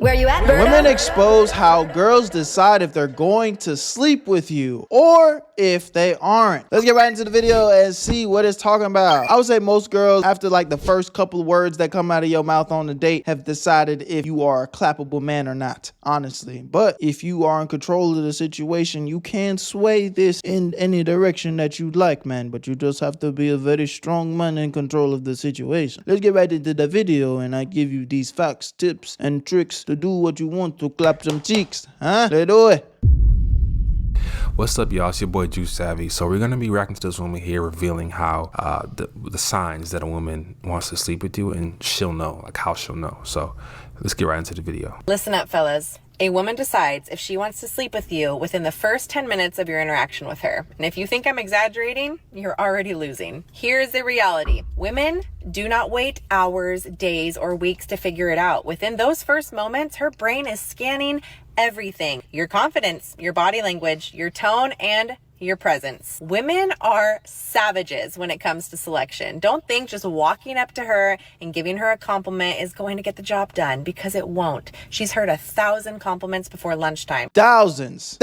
Where you at, Berto? Women expose how girls decide if they're going to sleep with you or if they aren't. Let's get right into the video and see what it's talking about. I would say most girls, after like the first couple of words that come out of your mouth on the date, have decided if you are a clappable man or not, honestly. But if you are in control of the situation, you can sway this in any direction that you'd like, man. But you just have to be a very strong man in control of the situation. Let's get right into the video and I give you these facts, tips, and tricks to do what you want to clap some cheeks, huh? Let's do it. What's up, y'all? It's your boy Juice Savvy. So we're gonna be reacting to this woman here, revealing how the signs that a woman wants to sleep with you, and she'll know, like how she'll know. So let's get right into the video. Listen up, fellas. A woman decides if she wants to sleep with you within the first 10 minutes of your interaction with her. And if you think I'm exaggerating, you're already losing. Here's the reality. Women do not wait hours, days, or weeks to figure it out. Within those first moments, her brain is scanning everything. Your confidence, your body language, your tone, and your presence. Women are savages when it comes to selection. Don't think just walking up to her and giving her a compliment is going to get the job done, because it won't. She's heard 1,000 compliments before lunchtime. Thousands.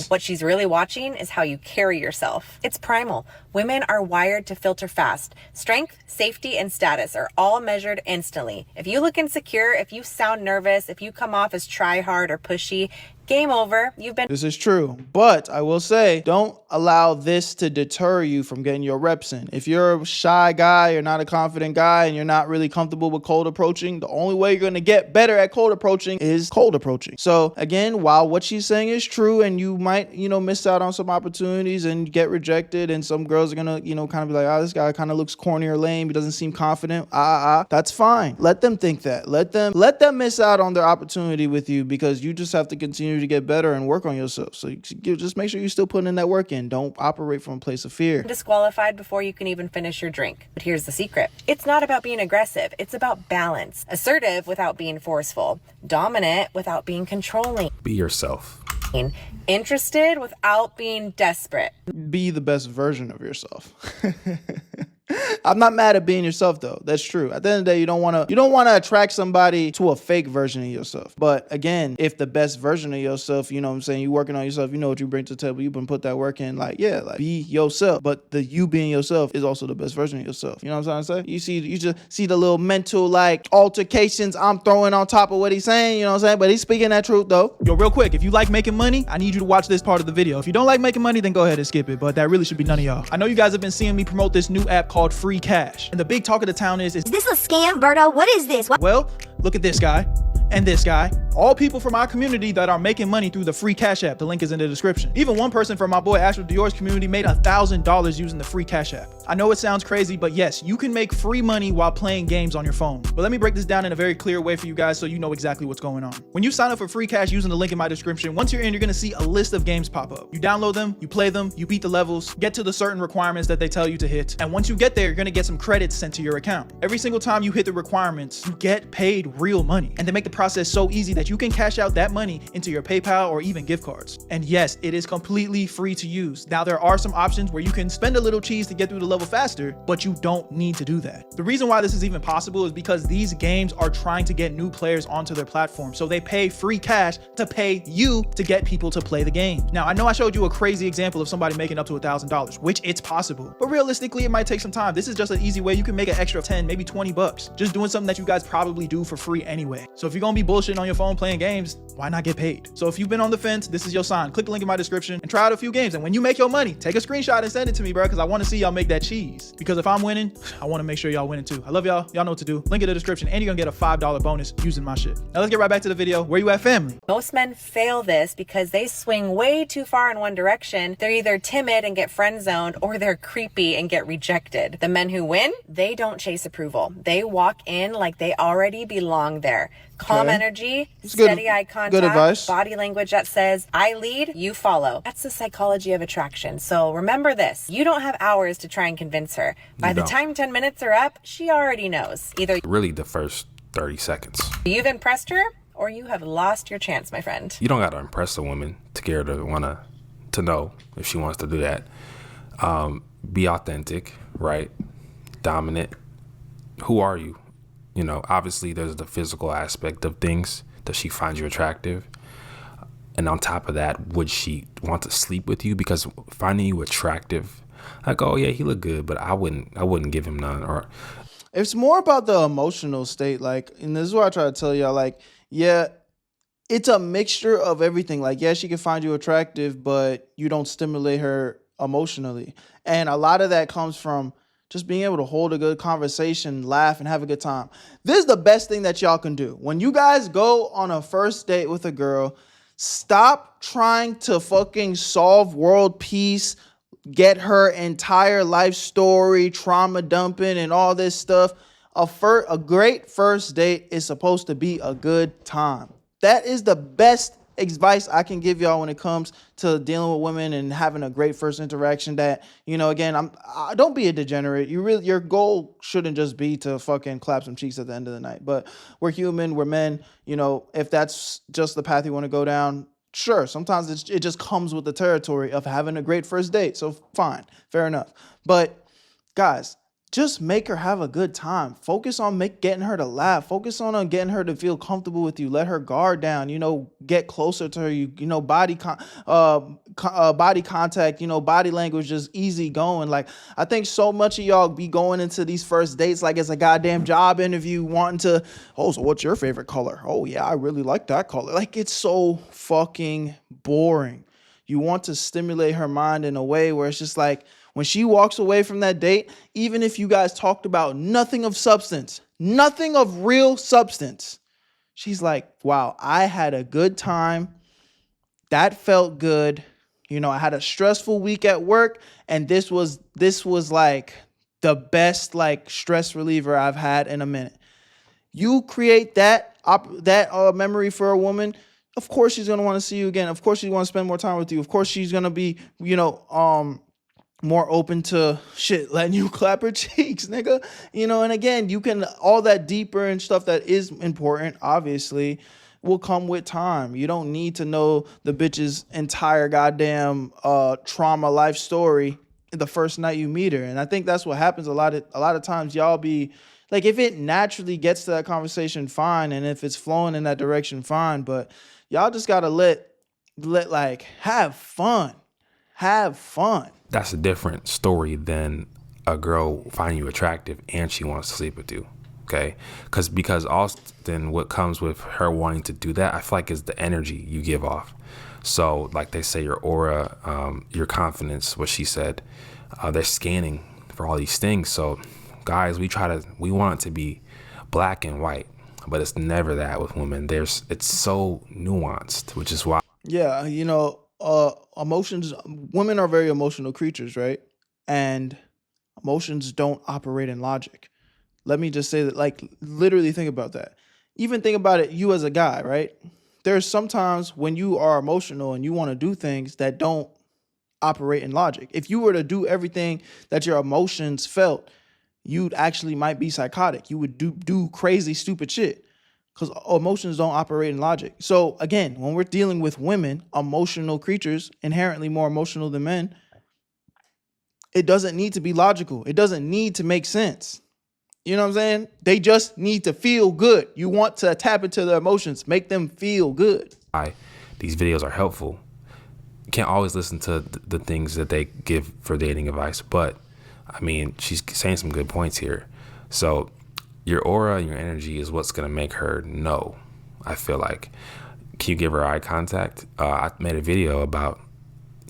What she's really watching is how you carry yourself. It's primal. Women are wired to filter fast. Strength, safety, and status are all measured instantly. If you look insecure, if you sound nervous, if you come off as try hard or pushy, game over. This is true, but I will say, don't allow this to deter you from getting your reps in. If you're a shy guy, you're not a confident guy, and you're not really comfortable with cold approaching, the only way you're going to get better at cold approaching is cold approaching. So again, while what she's saying is true, and you might, miss out on some opportunities and get rejected, and some girls are going to, kind of be like, oh, this guy kind of looks corny or lame, he doesn't seem confident. That's fine. Let them think that. Let them miss out on their opportunity with you, because you just have to continue to get better and work on yourself. So you just make sure you're still putting in that work in. Don't operate from a place of fear. Disqualified before you can even finish your drink. But here's the secret. It's not about being aggressive. It's about balance. Assertive without being forceful. Dominant without being controlling. Be yourself. Interested without being desperate. Be the best version of yourself. I'm not mad at being yourself though. That's true. At the end of the day, you don't want to attract somebody to a fake version of yourself. But again, if the best version of yourself, you know what I'm saying, you working on yourself, you know what you bring to the table, you've been put that work in, be yourself. But the you being yourself is also the best version of yourself. You know what I'm trying to say? You just see the little mental altercations I'm throwing on top of what he's saying, you know what I'm saying? But he's speaking that truth though. Yo, real quick, if you like making money, I need you to watch this part of the video. If you don't like making money, then go ahead and skip it. But that really should be none of y'all. I know you guys have been seeing me promote this new app called Free Cash. And the big talk of the town is this a scam, Berto? What is this? Well, look at this guy and this guy. All people from our community that are making money through the Free Cash app. The link is in the description. Even one person from my boy Astro Dior's community made $1,000 using the Free Cash app. I know it sounds crazy, but yes, you can make free money while playing games on your phone. But let me break this down in a very clear way for you guys so you know exactly what's going on. When you sign up for Free Cash using the link in my description, once you're in, you're gonna see a list of games pop up. You download them, you play them, you beat the levels, get to the certain requirements that they tell you to hit. And once you get there, you're gonna get some credits sent to your account. Every single time you hit the requirements, you get paid real money. And they make the process so easy that you can cash out that money into your PayPal or even gift cards. And yes, it is completely free to use. Now, there are some options where you can spend a little cheese to get through the level faster, but you don't need to do that. The reason why this is even possible is because these games are trying to get new players onto their platform. So they pay free cash to pay you to get people to play the game. Now, I know I showed you a crazy example of somebody making up to $1,000, which it's possible, but realistically, it might take some time. This is just an easy way you can make an extra 10, maybe 20 bucks, just doing something that you guys probably do for free anyway. So if you're gonna be bullshitting on your phone playing games, why not get paid? So if you've been on the fence, this is your sign. Click the link in my description and try out a few games. And when you make your money, take a screenshot and send it to me, bro, because I want to see y'all make that cheese. Because if I'm winning, I want to make sure y'all winning too. I love y'all. Y'all know what to do. Link in the description, and you're gonna get a $5 bonus using my shit. Now let's get right back to the video. Where you at, family? Most men fail this because they swing way too far in one direction. They're either timid and get friend zoned, or they're creepy and get rejected. The men who win, they don't chase approval. They walk in like they already belong there. Calm energy, steady eye contact, good advice. Body language that says, I lead, you follow. That's the psychology of attraction. So remember this, you don't have hours to try and convince her. By the time 10 minutes are up, she already knows. Either Really the first 30 seconds. you've impressed her, or you have lost your chance, my friend. You don't gotta impress a woman to get her to know if she wants to do that. Be authentic, right? Dominant. Who are you? You know, obviously there's the physical aspect of things Does she find you attractive? And on top of that, would she want to sleep with you? Because finding you attractive, like, oh yeah, he look good, but I wouldn't give him none. Or It's more about the emotional state. Like, and this is what I try to tell y'all. Like, yeah, it's a mixture of everything. Like, yeah, she can find you attractive, but you don't stimulate her emotionally. And a lot of that comes from just being able to hold a good conversation, laugh, and have a good time. This is the best thing that y'all can do. When you guys go on a first date with a girl, stop trying to fucking solve world peace, get her entire life story, trauma dumping, and all this stuff. A great first date is supposed to be a good time. That is the best advice I can give y'all when it comes to dealing with women and having a great first interaction. That, you know, again, don't be a degenerate. Your goal shouldn't just be to fucking clap some cheeks at the end of the night. But we're human, we're men. You know, if that's just the path you want to go down, sure. Sometimes it just comes with the territory of having a great first date. So fine, fair enough. But guys, just make her have a good time. Focus on getting her to laugh. Focus on getting her to feel comfortable with you. Let her guard down. You know, get closer to her. You know, body contact. You know, body language, just easy going. Like, I think so much of y'all be going into these first dates like it's a goddamn job interview, wanting to, oh, so what's your favorite color? Oh yeah, I really like that color. Like, it's so fucking boring. You want to stimulate her mind in a way where it's just like, when she walks away from that date, even if you guys talked about nothing of substance, nothing of real substance, she's like, wow, I had a good time. That felt good. You know, I had a stressful week at work, and this was like the best like stress reliever I've had in a minute. You create that memory for a woman, of course she's gonna want to see you again. Of course she's want to spend more time with you. Of course she's gonna be, you know, more open to letting you clap her cheeks, nigga. You know, and again, you can, all that deeper and stuff that is important, obviously, will come with time. You don't need to know the bitch's entire goddamn trauma life story the first night you meet her. And I think that's what happens a lot of times. Y'all be like, if it naturally gets to that conversation, fine. And if it's flowing in that direction, fine. But y'all just gotta let like, have fun. Have fun. that's a different story than a girl finding you attractive and she wants to sleep with you. Okay, because often what comes with her wanting to do that, I feel like, is the energy you give off. So like they say, your aura, your confidence, what she said, they're scanning for all these things. So guys, we want it to be black and white, but it's never that with women. It's so nuanced, which is why. Yeah, you know, emotions, women are very emotional creatures, right? And emotions don't operate in logic. Let me just say that, like, literally think about that. Even think about it, you as a guy, right? There's sometimes when you are emotional and you want to do things that don't operate in logic. If you were to do everything that your emotions felt, you'd actually might be psychotic. You would do crazy, stupid shit because emotions don't operate in logic. So again, when we're dealing with women, emotional creatures, inherently more emotional than men, it doesn't need to be logical. It doesn't need to make sense. You know what I'm saying? They just need to feel good. You want to tap into their emotions, make them feel good. These videos are helpful. You can't always listen to the things that they give for dating advice, but I mean, she's saying some good points here. So your aura and your energy is what's going to make her know, I feel like. Can you give her eye contact? I made a video about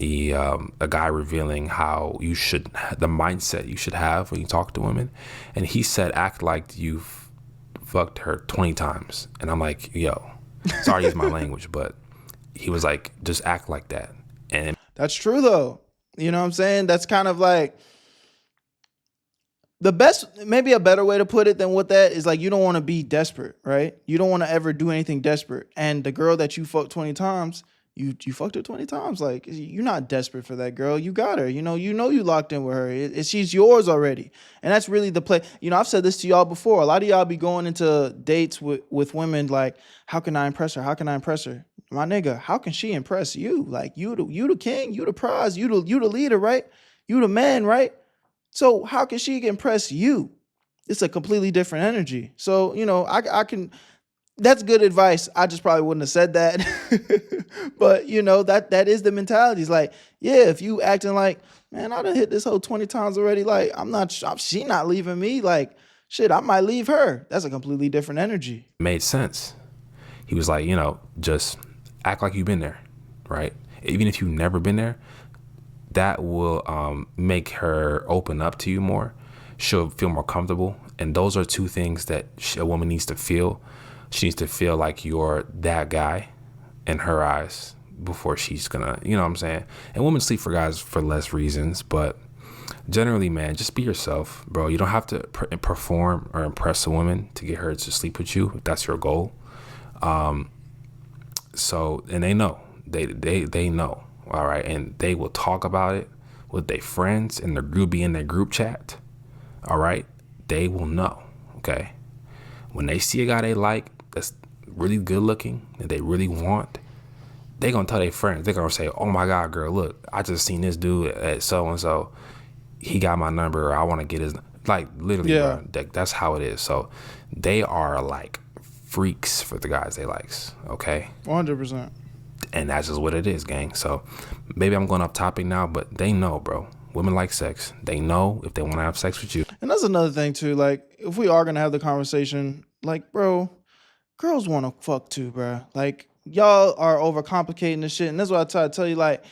a guy revealing how the mindset you should have when you talk to women. And he said, act like you've fucked her 20 times. And I'm like, yo, sorry to use my language, but he was like, just act like that. And that's true though. You know what I'm saying? That's kind of like the best, maybe a better way to put it than what that is, like, you don't want to be desperate, right? You don't want to ever do anything desperate. And the girl that you fucked 20 times, you fucked her 20 times. Like, you're not desperate for that girl. You got her. You know you locked in with her. She's yours already. And that's really the play. You know, I've said this to y'all before. A lot of y'all be going into dates with women like, how can I impress her? How can I impress her? My nigga, how can she impress you? Like, you the king, you the prize, you the leader, right? You the man, right? So how can she impress you? It's a completely different energy. So, you know, I can, That's good advice. I just probably wouldn't have said that. But you know, that is the mentality. It's like, yeah, if you acting like, man, I done hit this hoe 20 times already. Like, she not leaving me. Like, shit, I might leave her. That's a completely different energy. Made sense. He was like, you know, just act like you've been there, right? Even if you've never been there, that will make her open up to you more. She'll feel more comfortable. And those are two things that a woman needs to feel. She needs to feel like you're that guy in her eyes before she's gonna, you know what I'm saying? And women sleep for guys for less reasons, but generally, man, just be yourself, bro. You don't have to perform or impress a woman to get her to sleep with you if that's your goal. So, and they know, they know, all right, and they will talk about it with their friends and their group, be in their group chat, all right. They will know, okay. When they see a guy they like that's really good looking that they really want, they gonna tell their friends. They're gonna say, "Oh my God, girl, look, I just seen this dude at so and so. He got my number. Or I want to get his." Like literally, yeah. Bro, that's how it is. So they are like freaks for the guys they likes. Okay, 100%. and that's just what it is, gang. So maybe I'm going off topic now, but they know, bro. Women like sex. They know if they want to have sex with you. And that's another thing too. Like, if we are gonna have the conversation, like, bro, girls want to fuck too, bro. Like, y'all are overcomplicating this shit, and that's what I try to tell you. Like,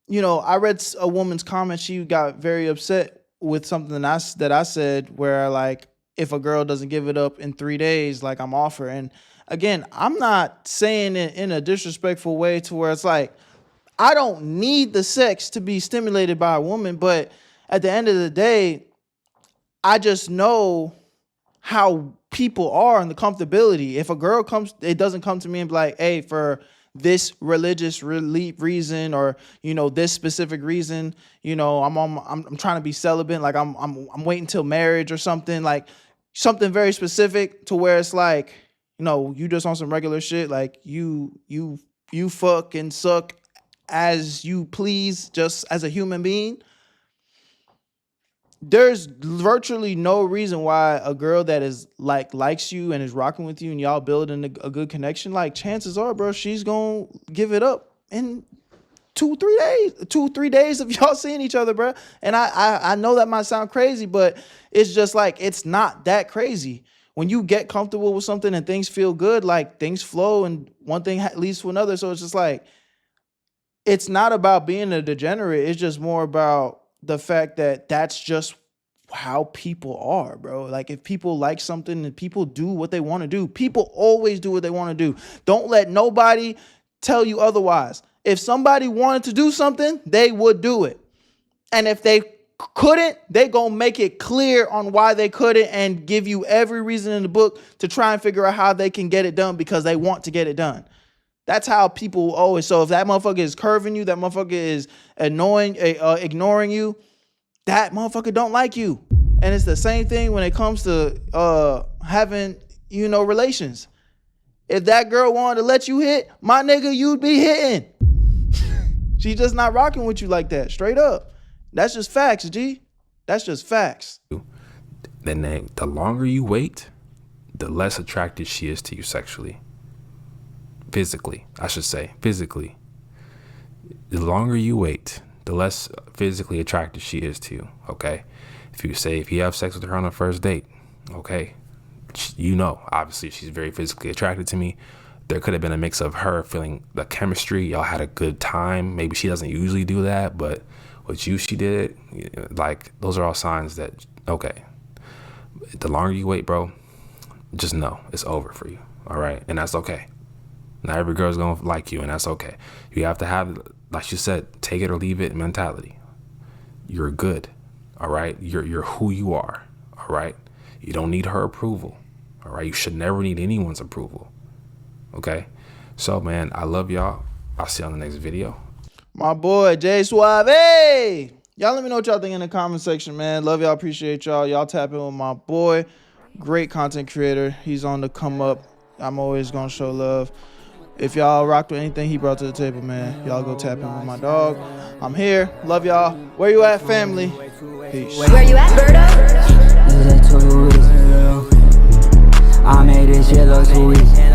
you know, I read a woman's comment. She got very upset with something that I said, where like, if a girl doesn't give it up in 3 days, like, I'm off her. And again, I'm not saying it in a disrespectful way to where it's like, I don't need the sex to be stimulated by a woman, but at the end of the day, I just know how people are and the comfortability. If a girl it doesn't come to me and be like, hey, for this religious reason, or, you know, this specific reason, you know, I'm trying to be celibate, like I'm waiting till marriage or something, like something very specific to where it's like, you know, you just on some regular shit, like you fuck and suck as you please, just as a human being. There's virtually no reason why a girl that is likes you and is rocking with you and y'all building a good connection, like, chances are, bro, she's gonna give it up in 2-3 days of y'all seeing each other, bro. And I know that might sound crazy, but it's just like, it's not that crazy. When you get comfortable with something and things feel good, like, things flow and one thing leads to another. So it's just like, it's not about being a degenerate. It's just more about the fact that that's just how people are, bro. Like, if people like something and people do what they want to do, people always do what they want to do. Don't let nobody tell you otherwise. If somebody wanted to do something, they would do it. And if they couldn't, they gonna make it clear on why they couldn't and give you every reason in the book to try and figure out how they can get it done because they want to get it done. That's how people always. So if that motherfucker is curving you, that motherfucker is annoying, ignoring you, that motherfucker don't like you. And it's the same thing when it comes to having, you know, relations. If that girl wanted to let you hit, my nigga, you'd be hitting. She's just not rocking with you like that, straight up. That's just facts, G. That's just facts. Then the longer you wait, the less attracted she is to you sexually. Physically, I should say, physically. The longer you wait, the less physically attracted she is to you, okay? If you have sex with her on the first date, okay, you know, obviously she's very physically attracted to me. There could have been a mix of her feeling the chemistry, y'all had a good time. Maybe she doesn't usually do that, but with you, she did it. Like, those are all signs that, okay, the longer you wait, bro, just know it's over for you, all right? And that's okay. Not every girl's gonna like you, and that's okay. You have to have, like you said, take it or leave it mentality. You're good, all right? You're who you are, all right? You don't need her approval, all right? You should never need anyone's approval, okay? So, man, I love y'all. I'll see you on the next video. My boy, Jay Suave. Y'all let me know what y'all think in the comment section, man. Love y'all, appreciate y'all. Y'all tap in with my boy. Great content creator. He's on the come up. I'm always gonna show love. If y'all rocked with anything he brought to the table, man, y'all go tap in with my dog. I'm here. Love y'all. Where you at, family? Peace. Where you at, Berto? I made it 接了注意。